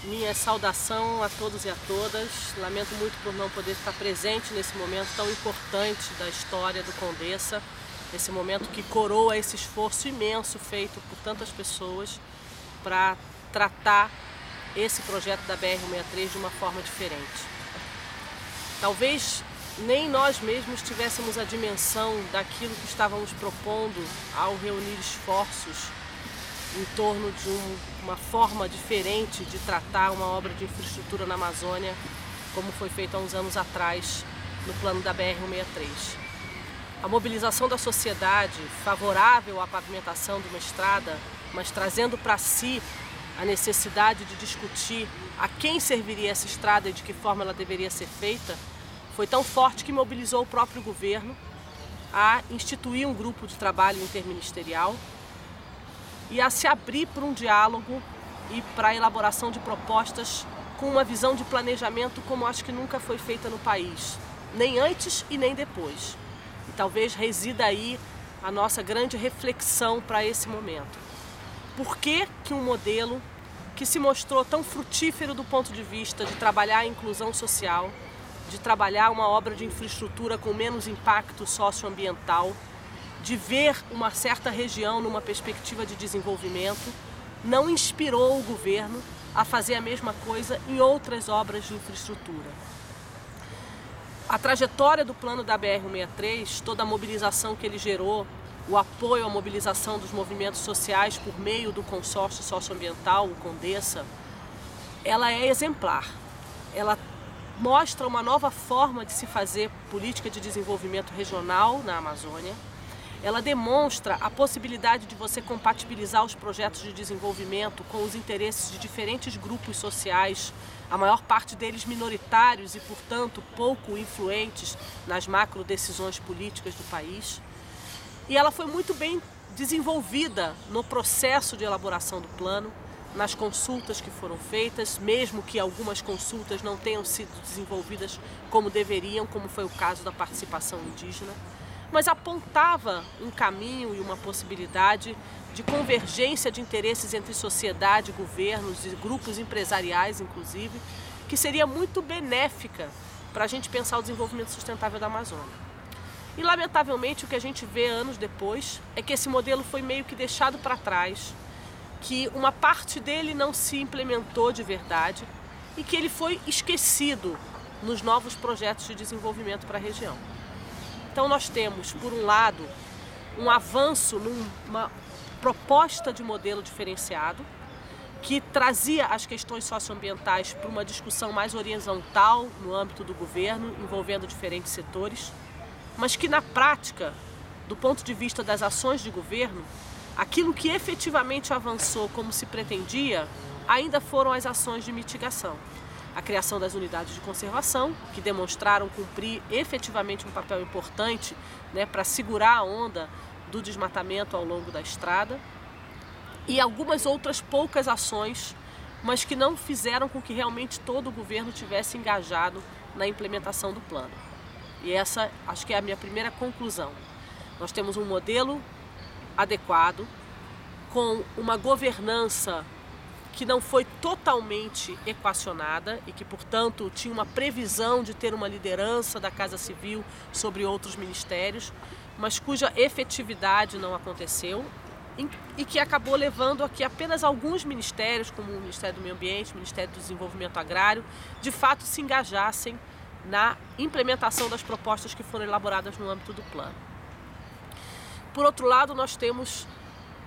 minha saudação a todos e a todas. Lamento muito por não poder estar presente nesse momento tão importante da história do Condessa, esse momento que coroa esse esforço imenso feito por tantas pessoas para tratar esse projeto da BR-163 de uma forma diferente. Talvez nem nós mesmos tivéssemos a dimensão daquilo que estávamos propondo ao reunir esforços em torno de uma forma diferente de tratar uma obra de infraestrutura na Amazônia, como foi feito há uns anos atrás no plano da BR-163. A mobilização da sociedade favorável à pavimentação de uma estrada, mas trazendo para si a necessidade de discutir a quem serviria essa estrada e de que forma ela deveria ser feita, foi tão forte que mobilizou o próprio governo a instituir um grupo de trabalho interministerial e a se abrir para um diálogo e para a elaboração de propostas com uma visão de planejamento como acho que nunca foi feita no país, nem antes e nem depois. E talvez resida aí a nossa grande reflexão para esse momento. Por que que um modelo que se mostrou tão frutífero do ponto de vista de trabalhar a inclusão social, de trabalhar uma obra de infraestrutura com menos impacto socioambiental, de ver uma certa região numa perspectiva de desenvolvimento, não inspirou o governo a fazer a mesma coisa em outras obras de infraestrutura? A trajetória do plano da BR-163, toda a mobilização que ele gerou, o apoio à mobilização dos movimentos sociais por meio do consórcio socioambiental, o Condessa, ela é exemplar. Ela mostra uma nova forma de se fazer política de desenvolvimento regional na Amazônia. Ela demonstra a possibilidade de você compatibilizar os projetos de desenvolvimento com os interesses de diferentes grupos sociais, a maior parte deles minoritários e, portanto, pouco influentes nas macro decisões políticas do país. E ela foi muito bem desenvolvida no processo de elaboração do plano, nas consultas que foram feitas, mesmo que algumas consultas não tenham sido desenvolvidas como deveriam, como foi o caso da participação indígena, mas apontava um caminho e uma possibilidade de convergência de interesses entre sociedade, governos e grupos empresariais, inclusive, que seria muito benéfica para a gente pensar o desenvolvimento sustentável da Amazônia. E, lamentavelmente, o que a gente vê anos depois é que esse modelo foi meio que deixado para trás, que uma parte dele não se implementou de verdade e que ele foi esquecido nos novos projetos de desenvolvimento para a região. Então nós temos, por um lado, um avanço numa proposta de modelo diferenciado que trazia as questões socioambientais para uma discussão mais horizontal no âmbito do governo, envolvendo diferentes setores, mas que na prática, do ponto de vista das ações de governo, aquilo que efetivamente avançou como se pretendia ainda foram as ações de mitigação. A criação das unidades de conservação, que demonstraram cumprir efetivamente um papel importante, para segurar a onda do desmatamento ao longo da estrada, e algumas outras poucas ações, mas que não fizeram com que realmente todo o governo tivesse engajado na implementação do plano. E essa acho que é a minha primeira conclusão. Nós temos um modelo adequado, com uma governança que não foi totalmente equacionada e que, portanto, tinha uma previsão de ter uma liderança da Casa Civil sobre outros ministérios, mas cuja efetividade não aconteceu e que acabou levando a que apenas alguns ministérios, como o Ministério do Meio Ambiente, o Ministério do Desenvolvimento Agrário, de fato se engajassem na implementação das propostas que foram elaboradas no âmbito do plano. Por outro lado, nós temos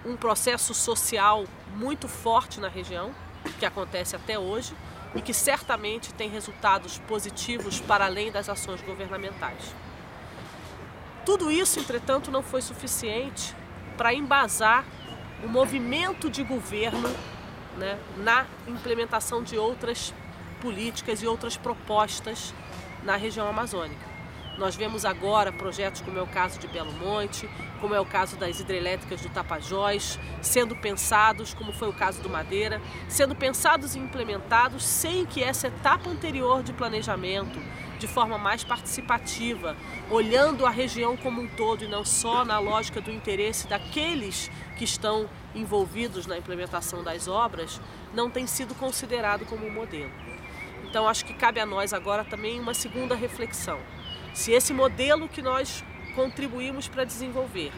um processo social muito forte na região, que acontece até hoje e que certamente tem resultados positivos para além das ações governamentais. Tudo isso, entretanto, não foi suficiente para embasar o movimento de governo, na implementação de outras políticas e outras propostas na região amazônica. Nós vemos agora projetos como é o caso de Belo Monte, como é o caso das hidrelétricas do Tapajós, sendo pensados, como foi o caso do Madeira, sendo pensados e implementados sem que essa etapa anterior de planejamento de forma mais participativa, olhando a região como um todo e não só na lógica do interesse daqueles que estão envolvidos na implementação das obras, não tem sido considerado como um modelo. Então acho que cabe a nós agora também uma segunda reflexão. Se esse modelo que nós contribuímos para desenvolver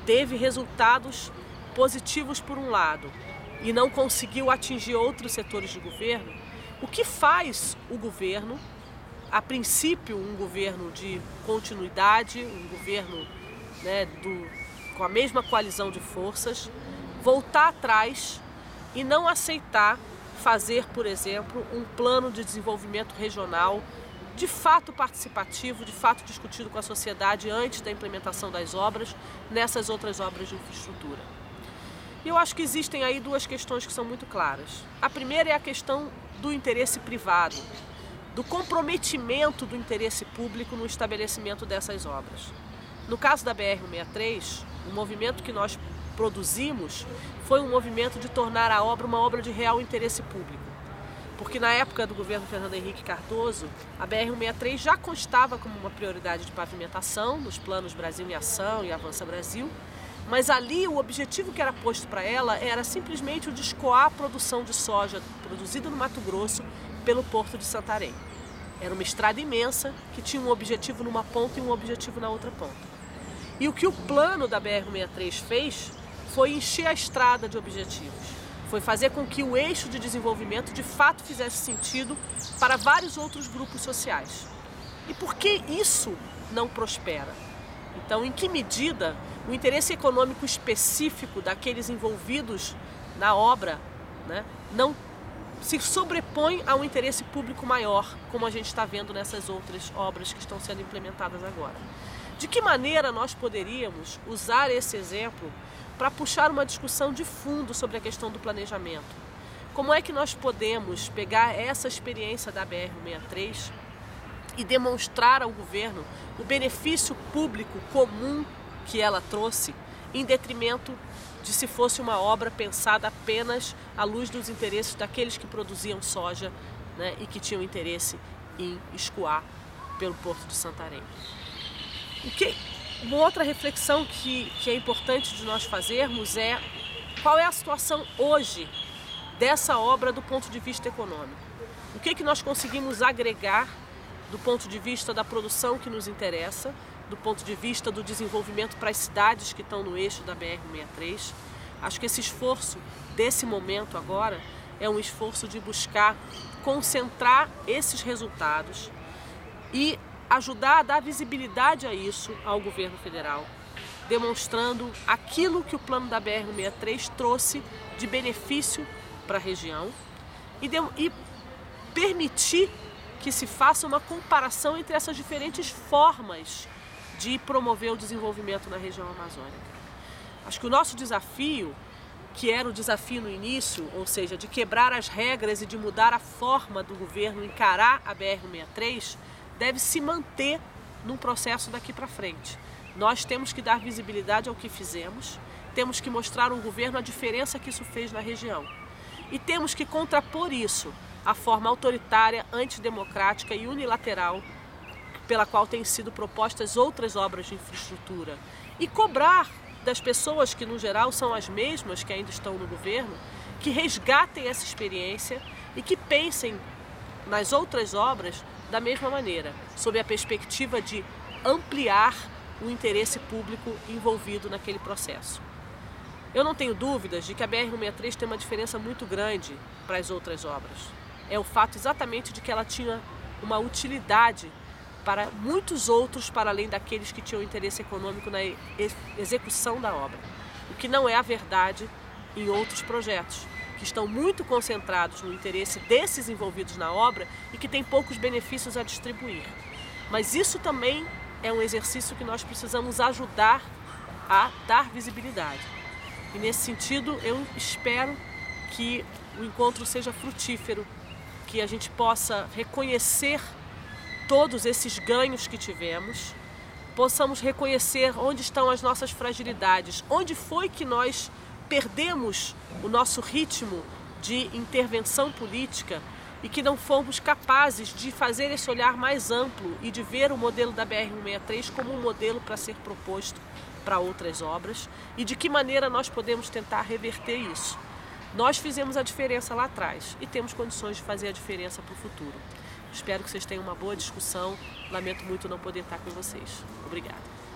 teve resultados positivos por um lado e não conseguiu atingir outros setores do governo, o que faz o governo, a princípio um governo de continuidade, um governo, né, com a mesma coalizão de forças, voltar atrás e não aceitar fazer, por exemplo, um plano de desenvolvimento regional de fato participativo, de fato discutido com a sociedade antes da implementação das obras, nessas outras obras de infraestrutura. E eu acho que existem aí duas questões que são muito claras. A primeira é a questão do interesse privado, do comprometimento do interesse público no estabelecimento dessas obras. No caso da BR-163, o movimento que nós produzimos foi um movimento de tornar a obra uma obra de real interesse público. Porque na época do governo Fernando Henrique Cardoso, a BR-163 já constava como uma prioridade de pavimentação nos planos Brasil em Ação e Avança Brasil, mas ali o objetivo que era posto para ela era simplesmente o de escoar a produção de soja produzida no Mato Grosso pelo Porto de Santarém. Era uma estrada imensa que tinha um objetivo numa ponta e um objetivo na outra ponta. E o que o plano da BR-163 fez foi encher a estrada de objetivos. Foi fazer com que o eixo de desenvolvimento de fato fizesse sentido para vários outros grupos sociais. E por que isso não prospera? Então, em que medida o interesse econômico específico daqueles envolvidos na obra, né, não se sobrepõe a um interesse público maior, como a gente está vendo nessas outras obras que estão sendo implementadas agora? De que maneira nós poderíamos usar esse exemplo para puxar uma discussão de fundo sobre a questão do planejamento? Como é que nós podemos pegar essa experiência da BR-163 e demonstrar ao governo o benefício público comum que ela trouxe, em detrimento de se fosse uma obra pensada apenas à luz dos interesses daqueles que produziam soja, né, e que tinham interesse em escoar pelo Porto de Santarém? Uma outra reflexão que é importante de nós fazermos é qual é a situação hoje dessa obra do ponto de vista econômico. O que nós conseguimos agregar do ponto de vista da produção que nos interessa, do ponto de vista do desenvolvimento para as cidades que estão no eixo da BR-163. Acho que esse esforço desse momento agora é um esforço de buscar concentrar esses resultados e ajudar a dar visibilidade a isso ao governo federal, demonstrando aquilo que o plano da BR-163 trouxe de benefício para a região e permitir que se faça uma comparação entre essas diferentes formas de promover o desenvolvimento na região amazônica. Acho que o nosso desafio, que era o desafio no início, ou seja, de quebrar as regras e de mudar a forma do governo encarar a BR-163, deve se manter num processo daqui para frente. Nós temos que dar visibilidade ao que fizemos, temos que mostrar ao governo a diferença que isso fez na região. E temos que contrapor isso à forma autoritária, antidemocrática e unilateral pela qual têm sido propostas outras obras de infraestrutura. E cobrar das pessoas que, no geral, são as mesmas que ainda estão no governo, que resgatem essa experiência e que pensem nas outras obras da mesma maneira, sob a perspectiva de ampliar o interesse público envolvido naquele processo. Eu não tenho dúvidas de que a BR-163 tem uma diferença muito grande para as outras obras. É o fato exatamente de que ela tinha uma utilidade para muitos outros, para além daqueles que tinham interesse econômico na execução da obra. O que não é a verdade em outros projetos, que estão muito concentrados no interesse desses envolvidos na obra e que têm poucos benefícios a distribuir. Mas isso também é um exercício que nós precisamos ajudar a dar visibilidade. E nesse sentido, eu espero que o encontro seja frutífero, que a gente possa reconhecer todos esses ganhos que tivemos, possamos reconhecer onde estão as nossas fragilidades, onde foi que nós perdemos o nosso ritmo de intervenção política e que não fomos capazes de fazer esse olhar mais amplo e de ver o modelo da BR-163 como um modelo para ser proposto para outras obras e de que maneira nós podemos tentar reverter isso. Nós fizemos a diferença lá atrás e temos condições de fazer a diferença para o futuro. Espero que vocês tenham uma boa discussão. Lamento muito não poder estar com vocês. Obrigada.